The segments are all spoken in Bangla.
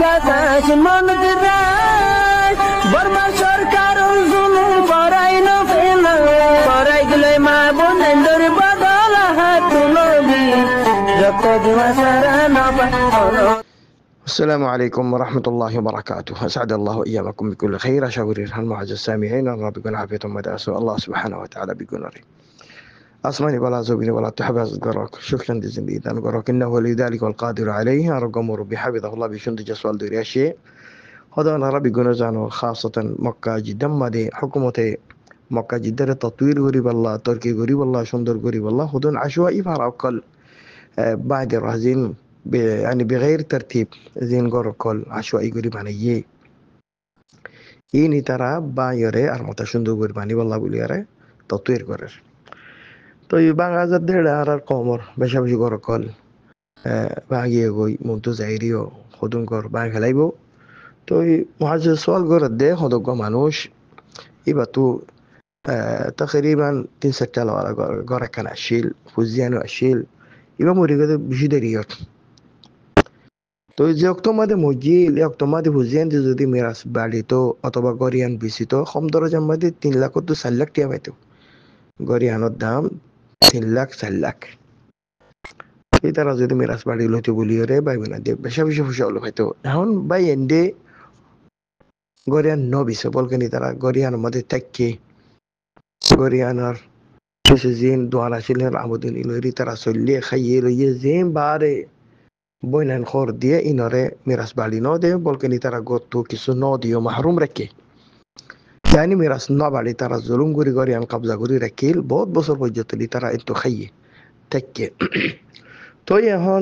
বাতাস মন দিরাই বর্মা সরকার জুলুম করাই না ফেলা করাই গেলে মা বোনেদের বদল হাত তুলবি যত দিবা সারা না পালো। السلام عليكم ورحمة الله وبركاته. أسعد الله أيامكم بكل خير. أشاور المعز السامعين أن ربكم عافية ومداسة الله سبحانه وتعالى بكل ري أسماني ولا زوبني ولا تحبس قراك شكرا لزميلي أن قراك إنه ولذلك والقادر عليه أرقم ربي حفظه الله بشند جسوال دوري شيء هذا أنا ربي جنزانه خاصة مكة جدا مدي حكومة مكة جدا تطوير غريب الله تركي غريب الله شندر غريب الله هذون عشوائي فارقل بعد الرهزين يعني بغير ترتيب زين غوركل عشوائي غريب أنا إني ترى بايره أرمتا شندر غريب أني والله بولياره تطوير غرير তো এই বাংলাদেশের দেড় আর কমর বেশা বেশি করে কল বাগিয়ে গই মতো যাইরিও হদুন কর বাগ ফেলাইব তো এই মহাজের সোয়াল করে দে হদক মানুষ এবার তো তকরিবান 3-4 টালা ঘর একখান আসিল ফুজিয়ানো আসিল এবার মরি গেছে বেশি দেরি তো যে অক্টোমাদে মজিল অক্টোমাদে ফুজিয়ান যদি মেরাজ বাড়িত অথবা গরিয়ান বিচিত কম দরজার মধ্যে 3 লাখ তো 4 লাখ টিয়া পাইতো গরিয়ানোর দাম 3 লাখ 4 লাখ এই তারা যদি মেরাজ বাড়ি লইতে বলিও রে ভাই বোনা দেব বেশা বেশি ফুসা হলো হয়তো এখন ভাই এন্ডে গরিয়ান নবিছে বলকেনি তারা গরিয়ানোর মধ্যে থাকি গরিয়ানোর কিছু জিন দোয়ারা ছিলেন আমদিন ইলরি তারা চলিয়ে খাইয়ে লইয়ে জিন বারে বইনান খর দিয়ে ইনরে মেরাজ বাড়ি ন দে বলকেনি তারা গত কিছু ন দিও মাহরুম রাখে يعني ميراث نبالي ترى الظلم غوري غوري ان قبضه غوري ركيل বহুত বছর পর্যন্ত ترى انتو خيه تكه তো এখন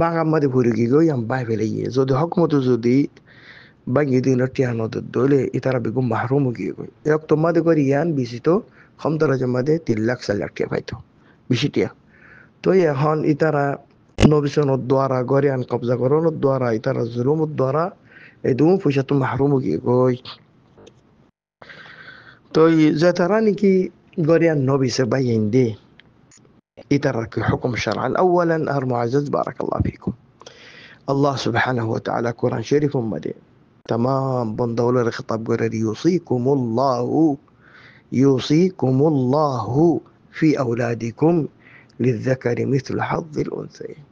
বাঙাম মাদে ভরে গিয়ে ইয়াম বাই ফেলাইয়ে যদি হকমত যদি বাঙ্গি দিন টিয়ানো দলে ইতারা বেগম মাহরুম গিয়ে গই এক তো মাদে করি ইয়ান বিসিত ক্ষমতার মাদে 3 লাখ 4 লাখ টাকা পাইতো বিসিটিয়া তো এখন ইতারা নবিসনের দ্বারা গরি আন কবজা করানোর দ্বারা ইতারা জুলুমের দ্বারা এই দুম পয়সা তো মাহরুম গিয়ে গই তো যে তারা নাকি গরিয়ান নবিসে বাইন দে يترك حكم شرعا اولا المعزز بارك الله فيكم الله سبحانه وتعالى قرآن شريف مدي تمام بندول الخطاب قرر يوصيكم الله في اولادكم للذكر مثل حظ الانثيين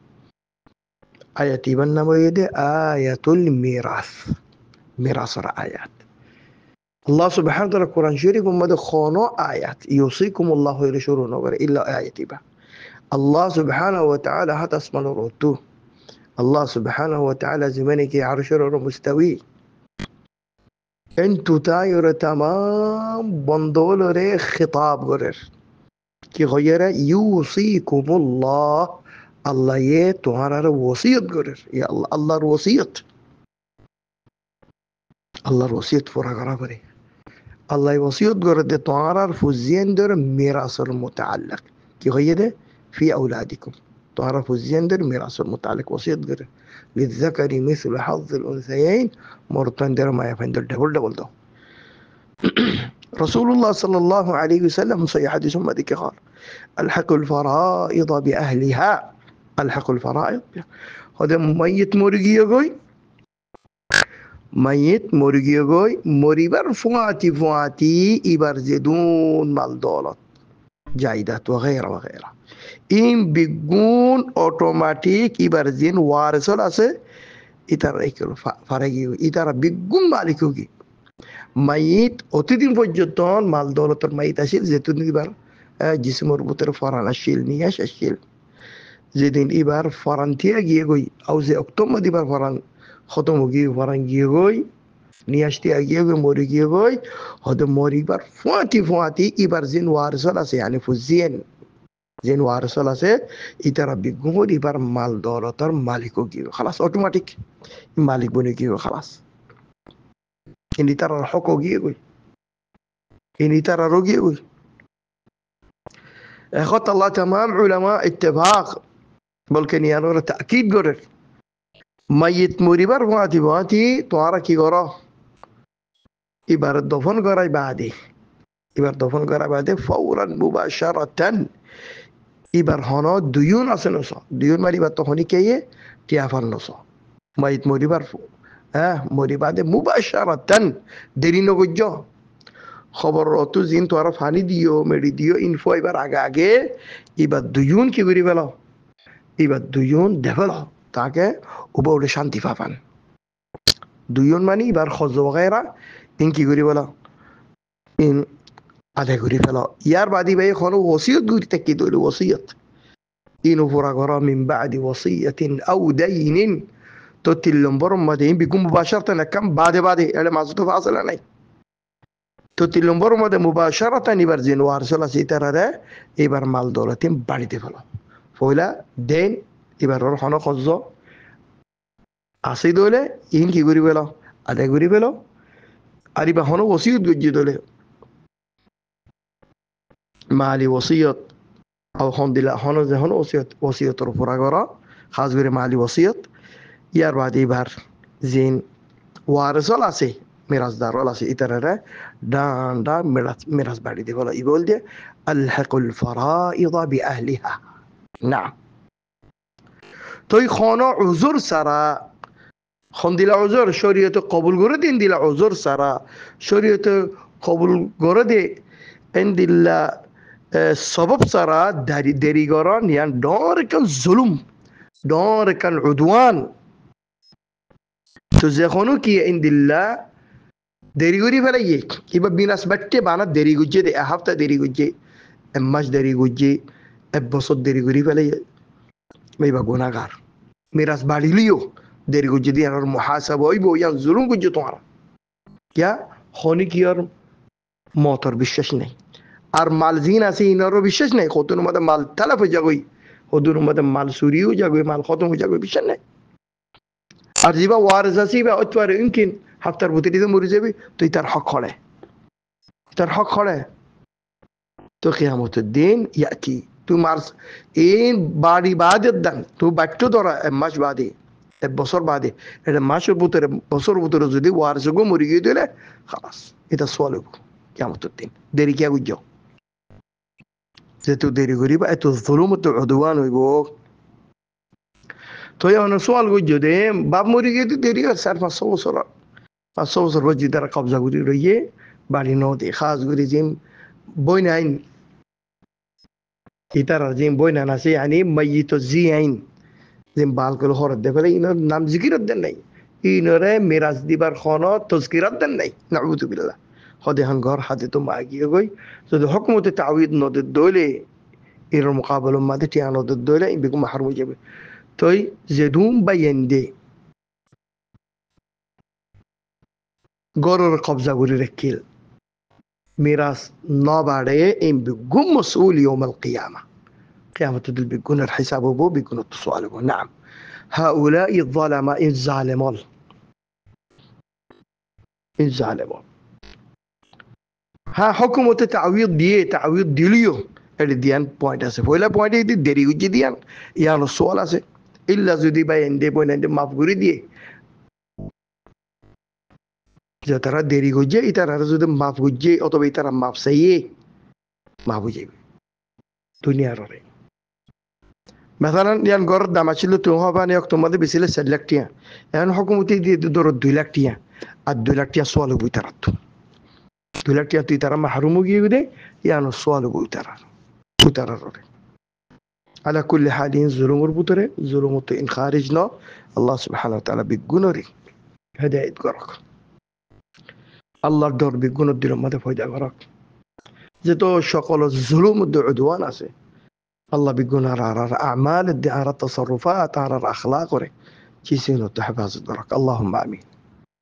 آية بنا آية الميراث ميراث الآيات الله سبحانه وتعالى القرآن الشريف مدى خانو آيات يوصيكم الله يرشورون إلا آيات با الله سبحانه وتعالى حتى اسم الرتو الله سبحانه وتعالى زمانك عرش مستوي انتو تاير تمام بندول ري خطاب غرر كي غير يوصيكم الله الله يتوارر وصيت غرر يا الله الله الوصيت الله الوصيت فرق غرابري الله وصيت قرد تعرر فوزيندر ميراث المتعلق كي غيده في أولادكم تعرف فوزيندر ميراث المتعلق وصيت قرد للذكر مثل حظ الأنثيين مرتندر ما يفندر دبل دو رسول الله صلى الله عليه وسلم صحيح حديث ذيك قال الحق الفرائض بأهلها الحق الفرائض هذا ميت مرقي يقول ميت مرغي غوي مريبر فواتي إبر زدون مال دولت جايدات وغيره إن بيجون أوتوماتيك إبر زين وارثول أسه إتر إكل فرقي إتر بيجون مالكوكي ميت أتدين فجتون مال دولت ميت أشيل زيتون إبر جسم مربوطر فران أشيل نياش أشيل زدين إبر فرانتيا جيغوي أو زي أكتوم إبر فران ختم گی فران گیگوی نیاشتی گیگوی موری گیگوی هد موری بر فواتي ایبر زین وارسال است یعنی فوزین زین وارسال است ایتر بیگمور ایبر مال دولتر مالکو گیگو خلاص اوتوماتیک مالک بنی گیگو خلاص این ایتر حقوق گیگوی این ایتر رو گیگوی اخوت الله تمام علماء اتفاق بلکن یانور تأکید گرر ميت مريبر فواتي توارا كي غرا إبار الدفن غراي بعدي إبار الدفن غراي بعدي فورا مباشرة إبار هنا ديون أصلا ديون مالي بتهوني كيه تيافر نصا ميت مريبر হ্যাঁ মরি বাদে মুবাশারাতান দেরি নগজ্য খবর অত জিন তোরা ফানি দিও মেডি দিও ইনফো এবার আগে আগে এবার দুজন কি করি পেল এবার দুজন দেখল তাকে উপরে শান্তি পাবান দুজন মানে এবার খজ বগাইরা ইন কি করি পেল ইন আদায় করি ফেল ইয়ার বাদি ভাই এখন ওসিয়ত গুরি থেকে দইল ওসিয়ত ইন উপরা করা মিন বাদি ওসিয়তিন আও দাইনিন তো 3 নম্বর মধ্যে বিকুম মুবাশারাতান কাম বাদে বাদে এর মাঝে তো ফাসলা নাই তো 3 নম্বর মধ্যে মুবাশারাতান এবার জিন ওয়ারসল আছে তারারে এবার মাল দৌলতিম বাড়িতে ফেলো পয়লা দেন এবার ওর হন খজ্জ আসি দলে ইন কি করি পেল আদায় করি পেল আর এবার হন ওসিয়ত গজ্জি দলে মালি ওসিয়ত আও হন দিলা হন যে হন ওসিয়তর পুরা করা খাস করে মালি ওসিয়ত ইয়ার বাদে এবার জিন ওয়ারসল আছে মিরাজদারল আছে ইতারারে ডান্ডা মিরাজ বাড়ি দিয়ে বলা ই বল দিয়ে আলহাকুল ফরাইদ বিআহলিহা না তো খন উজুর সারা খন দিলা উজুর শরীয়তে কবুল করে দিন দিলা উজুর সারা শরীয়তে কবুল করে দে এন দিল্লা সবব সারা দেরি করা নিয়ান ডর কাল জুলুম ডর কাল উদওয়ান তো যখনও কি এন দিল্লা দেরি করি ফেলাইয়ে এবার বিনাশ বাট্টে বানা দেরি গুজে দে এক হপ্তাহ দেরি গুজে এক মাস দেরি গুজে এক বছর দেরি করি ফেলাইয়ে এবার গুনাহগার মিরাজ বাড়িলিও দেরি গুজে দিয়ে আর মুহাসাব হইব ইয়া জুলুম গুজে তোমার क्या হনি কি আর মতর বিশ্বাস নেই আর মাল জিন আছে ইনারও বিশ্বাস নেই কতর মধ্যে মাল তালাফ হয়ে যাগই কতর মধ্যে মাল চুরিও যাগই মাল খতম হয়ে যাগই বিশ্বাস নেই আর যেবা ওয়ারিস আছে বা অতবার ইমকিন হাফতার ভিতরে তো মরে যাবে তুই তার হক খড়ে তো কিয়ামতের দিন ইয়াতি তুই মার্স এই বাড়ি বাদের দান তুই বাট্টো ধরা এক মাস বাদে এক বছর বাদে এটা মাসের ভিতরে বছর ভিতরে যদি ওয়ারিস গো মরে গিয়ে দিলে খালাস এটা সোয়ালব কিয়ামতের দিন দেরি কিয়া গুজ যেহেতু দেরি করিবা এত জুলুম তো উদওয়ান হইব তো এখন সোয়াল গুজ দে বাপ মরে গিয়ে দেরি আর 4-5 বছর বজি তারা কবজা করি রইয়ে বাড়ি নদে খাস করি জিম বই নাইন ইতারা জিম বই নান আছে আনি মাইয়িত জি আইন জিম বালকল হরত দে ফেলে ইনর নাম জিকিরত দেন নাই ইনরে মিরাজ দিবার খন তজকিরত দেন নাই নাউযু বিল্লাহ হদে হান ঘর হাতে তো মাগিয়ে গই যদি হুকুমতে তাওয়িদ নদে দইলে এর মুকাবলা মাদে টিয়া নদে দইলে বিকু মাহরুম যাবে তোই জেদুম বাইন্দে গরর কবজা করে রাখিল মিরাজ না বাড়ে ইম বিগুম مسؤول يوم القيامة قيامة الدل بيكون الحساب بو بيكون السؤال بو نعم هؤلاء الظلماء الظالمون ها حكمة تعويض ديليو اللي ديان بوينت আছে পয়লা পয়েন্ট এই দেরি হচ্ছে দিয়ান ইয়ার সওয়াল আছে ইল্লা যদি বাইন্দে বইনান্দে মাফ করে দিয়ে যে তারা দেরি করছে ইতারা যদি মাফ করছে অথবা ইতারা মাফ চাইয়ে মাফ হয়ে যাবে দুনিয়ার مثلا ইয়ান গড় দাম ছিল তো হবা নিয়ে তোমাদের বেশি 4 লাখ টাকা এখন হুকুমতি দিয়ে ধরো 2 লাখ টাকা আর 2 লাখ টাকা সোয়াল হবো তারা 2 লাখ টাকা তুই তারা মাহরুম গিয়ে দে ইয়ান সোয়াল হবো তারা على كل حال ظلم البطره ظلم إن خارجنا الله سبحانه وتعالى بيقولري هداية قرق আল্লাহর দর বিগুণের দিনের মধ্যে ফয়দা করাক যেত সকল জুলুম উদওয়ান আছে আল্লাহ বিগুণার আর আমাল আর তাসাররুফাত আর আখলাক করে চিসিন তো হেফাজত করাক আল্লাহুম্মা আমিন